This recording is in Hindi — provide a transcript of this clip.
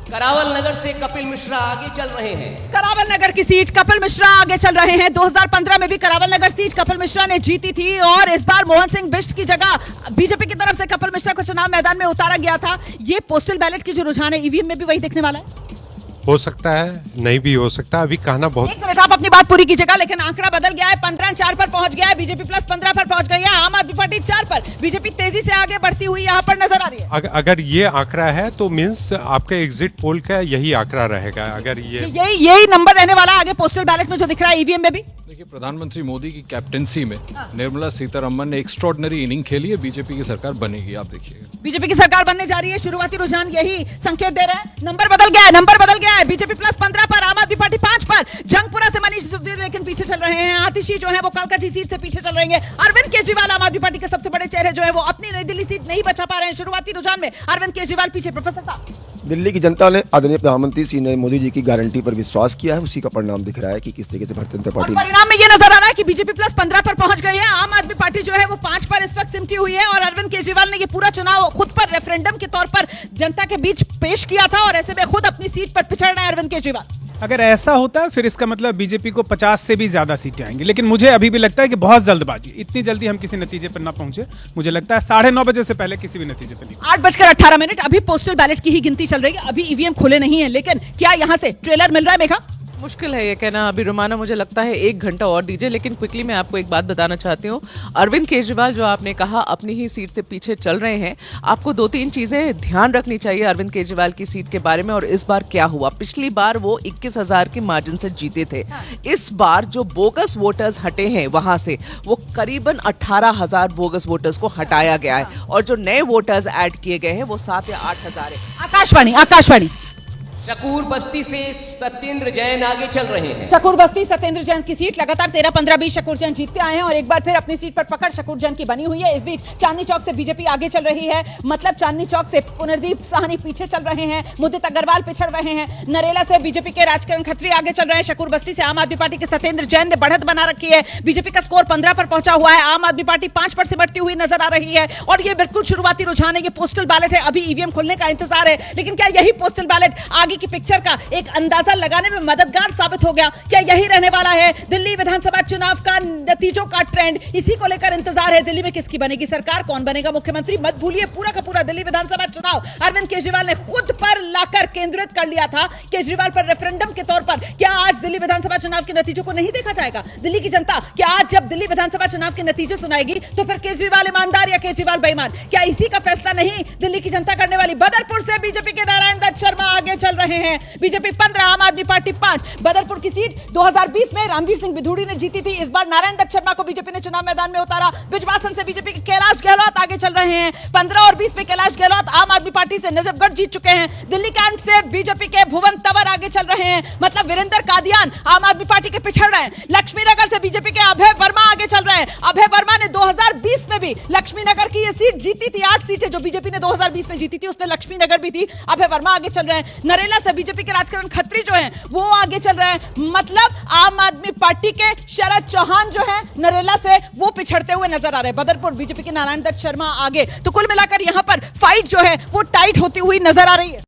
करावल नगर से कपिल मिश्रा आगे चल रहे हैं। करावल नगर की सीट कपिल मिश्रा आगे चल रहे हैं। 2015 में भी करावल नगर सीट कपिल मिश्रा ने जीती थी और इस बार मोहन सिंह बिष्ट की जगह बीजेपी की तरफ से कपिल मिश्रा को चुनाव मैदान में उतारा गया था। ये पोस्टल बैलेट की जो रुझान है ईवीएम में भी वही दिखने वाला है। हो सकता है, नहीं भी हो सकता, अभी कहना बहुत। एक मिनट, आप अपनी बात पूरी कीजिएगा। लेकिन आंकड़ा बदल गया है, 15-4 पर पहुंच गया है, बीजेपी प्लस 15 पर पहुंच गई है, आम आदमी पार्टी 4 पर। बीजेपी तेजी से आगे बढ़ती हुई यहाँ पर नजर आ रही है। अगर ये आंकड़ा है तो मींस आपका एग्जिट पोल का यही आंकड़ा रहेगा। अगर यही नंबर रहने वाला है आगे पोस्टल बैलेट में जो दिख रहा है ईवीएम में भी। देखिए, प्रधानमंत्री मोदी की कैप्टेंसी में निर्मला सीतारमण ने एक्स्ट्रॉर्डिनरी इनिंग खेली है। बीजेपी की सरकार बनेगी, आप देखिए। बीजेपी की सरकार बनने जा रही है। शुरुआती रुझान यही संकेत दे रहे हैं। नंबर बदल गया है, नंबर बदल गया है। बीजेपी प्लस 15 पर, आम आदमी पार्टी 5 पर। जंगपुरा से मनीष सिसोदिया लेकिन पीछे चल रहे हैं। आतिशी जो है वो कालकाजी सीट से पीछे चल रहे हैं। अरविंद केजरीवाल आम आदमी पार्टी के सबसे बड़े चेहरे जो है वो अपनी नई दिल्ली सीट नहीं बचा पा रहे हैं। शुरुआती रुझान में अरविंद केजरीवाल पीछे। प्रोफेसर साहब, दिल्ली की जनता ने आदरणीय प्रधानमंत्री श्री नरेंद्र मोदी जी की गारंटी पर विश्वास किया है। उसी का परिणाम दिख रहा है कि किस तरीके से भारतीय जनता पार्टी परिणाम में ये नजर आ रहा है कि बीजेपी प्लस 15 पर पहुंच गई है। आम आदमी पार्टी जो है वो 5 पर इस वक्त सिमटी हुई है और अरविंद केजरीवाल ने ये पूरा चुनाव खुद पर रेफरेंडम के तौर पर जनता के बीच पेश किया था और ऐसे में खुद अपनी सीट पर पिछड़ रहे हैं अरविंद केजरीवाल। अगर ऐसा होता है फिर इसका मतलब बीजेपी को 50 से भी ज्यादा सीटें आएंगी। लेकिन मुझे अभी भी लगता है कि बहुत जल्दबाजी, इतनी जल्दी हम किसी नतीजे पर ना पहुंचे। मुझे लगता है 9:30 बजे से पहले किसी भी नतीजे पर नहीं। 8:18 अभी पोस्टल बैलेट की ही गिनती चल रही है। अभी ईवीएम खुले नहीं है, लेकिन क्या यहाँ से ट्रेलर मिल रहा है? मेघा, मुश्किल है ये कहना अभी रुमाना। मुझे लगता है 1 घंटा और दीजिए। लेकिन क्विकली मैं आपको एक बात बताना चाहती हूँ। अरविंद केजरीवाल जो आपने कहा अपनी ही सीट से पीछे चल रहे हैं, आपको 2-3 चीजें ध्यान रखनी चाहिए अरविंद केजरीवाल की सीट के बारे में। और इस बार क्या हुआ, पिछली बार वो 21,000 की मार्जिन से जीते थे। इस बार जो बोगस वोटर्स हटे हैं वहां से वो करीबन 18,000 बोगस वोटर्स को हटाया गया है और जो नए वोटर्स ऐड किए गए हैं वो 7 या 8,000 है। आकाशवाणी शकूर बस्ती से सत्येंद्र जैन आगे चल रहे हैं। शकूर बस्ती सत्येंद्र जैन की सीट लगातार 13, 15, 20 शकूर जैन जीतते आए हैं और एक बार फिर अपनी सीट पर पकड़ शकूर जैन की बनी हुई है। इस बीच चांदनी चौक से बीजेपी आगे चल रही है। मतलब चांदनी चौक से पुनर्दीप साहनी पीछे चल रहे हैं, मुदित अग्रवाल पिछड़ रहे हैं। नरेला से बीजेपी के राजकरण खत्री आगे चल रहे हैं। शकूर बस्ती से आम आदमी पार्टी के सत्येंद्र जैन ने बढ़त बना रखी है। बीजेपी का स्कोर 15 पर पहुंचा हुआ है। आम आदमी पार्टी 5 पर सिमटती हुई नजर आ रही है और ये बिल्कुल शुरुआती रुझान है। ये पोस्टल बैलेट है, अभी ईवीएम खुलने का इंतजार है। लेकिन क्या यही पोस्टल बैलेट आगे की पिक्चर का एक अंदाजा लगाने में मददगार साबित हो गया? क्या यही रहने वाला है दिल्ली विधानसभा चुनाव का नतीजों का ट्रेंड? इसी को लेकर इंतजार है। दिल्ली में किसकी बनेगी सरकार, कौन बनेगा मुख्यमंत्री? मत भूलिए पूरा का पूरा दिल्ली विधानसभा चुनाव अरविंद केजरीवाल ने खुद पर लाकर केंद्रित कर लिया था। केजरीवाल पर रेफरेंडम के तौर पर क्या आज दिल्ली विधानसभा चुनाव के नतीजों को नहीं देखा जाएगा? दिल्ली की जनता क्या आज जब दिल्ली विधानसभा चुनाव के नतीजे सुनाएगी तो फिर केजरीवाल ईमानदार या केजरीवाल बेईमान, क्या इसी का फैसला नहीं दिल्ली की जनता करने वाली? बदरपुर से बीजेपी के नारायण दत्त शर्मा आगे चल रहे हैं। बीजेपी 15, आम आदमी पार्टी 5। बदरपुर की सीट 2020 में रणबीर सिंह बिधूड़ी ने जीती थी। इस बार नारायण दत्त शर्मा को बीजेपी ने चुनाव मैदान में उतारा। बिजवासन से बीजेपी के कैलाश गहलोत आगे चल रहे हैं। 15 और 20 में कैलाश गहलोत आम आदमी पार्टी से नजफगढ़ जीत चुके हैं। दिल्ली कैंट से बीजेपी के भुवन तंवर आगे चल रहे हैं। मतलब वीरेंद्र कादियान आम आदमी पार्टी के पिछड़ रहे हैं। लक्ष्मीनगर से बीजेपी के अभय वर्मा आगे चल रहे हैं। अभय वर्मा ने 2020 में भी लक्ष्मीनगर की ये सीट जीती थी। 8 सीटें जो बीजेपी ने 2020 में जीती थी उसमें लक्ष्मीनगर भी थी। अभय वर्मा आगे चल रहे हैं। नरेला से बीजेपी के राजकरण खत्री जो है वो आगे चल रहे हैं। मतलब आम आदमी पार्टी के शरद चौहान जो है नरेला से वो पिछड़ते हुए नजर आ रहे हैं। बदरपुर बीजेपी के नारायण दत्त शर्मा आगे। तो कुल मिलाकर यहां पर फाइट जो है वो टाइट होती हुई नजर आ रही है।